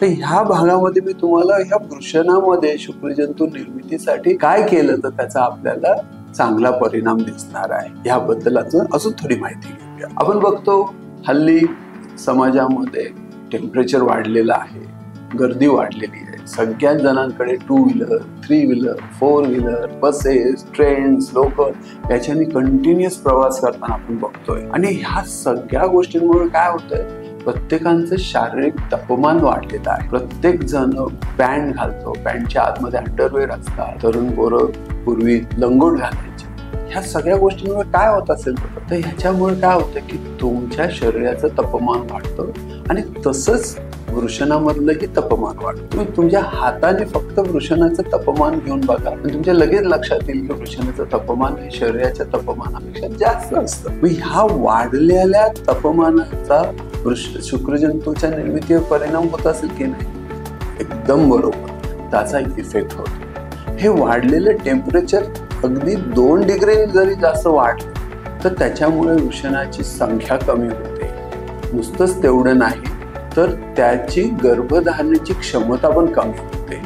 तर ह्या भागामध्ये मी तुम्हाला ह्या वृषणामध्ये शुक्रजंतू निर्मितीसाठी काय केलं तर त्याचा आपल्याला चांगला परिणाम दिसणार आहे ह्याबद्दल अजून थोडी माहिती घेऊया. आपण बघतो हल्ली समाजामध्ये टेम्परेचर वाढलेलं आहे, गर्दी वाढलेली आहे. सगळ्याच जणांकडे 2 wheeler, 3 wheeler, 4 wheeler, buses, trains, local याच्यानी कंटिन्युअस प्रवास करताना आपण बघतोय. आणि ह्या सगळ्या गोष्टींमुळे काय होतंय, प्रत्येकांचं शारीरिक तापमान वाढलेलं आहे. प्रत्येक जण पॅन्ट घालतो, पॅन्टच्या आतमध्ये अंडरवेअर असतात. तरुण पोरं पूर्वी लंगोट घालायचे. ह्या सगळ्या गोष्टींमुळे काय होत असेल तर ह्याच्यामुळे काय होतं की तुमच्या शरीराचं तापमान वाढतं आणि तसंच वृषणामधलंही तापमान वाढतं. तुम्ही तुमच्या हाताने फक्त वृषणाचं तापमान घेऊन बघा आणि तुमच्या लगेच लक्षात येईल की वृषणाचं तापमान हे शरीराच्या तापमानापेक्षा जास्त असतं. ह्या वाढलेल्या तापमानाचा शुक्रजंतूच्या निर्मितीवर परिणाम होत असेल की नाही? एकदम बरोबर, त्याचा इफेक्ट होतो. हे वाढलेलं टेम्परेचर अगदी 2 डिग्री जरी जास्त वाढलं तर त्याच्यामुळे वृषणाची संख्या कमी होते. नुसतंच तेवढं नाही तर त्याची गर्भधारणेची क्षमता पण कमी होते.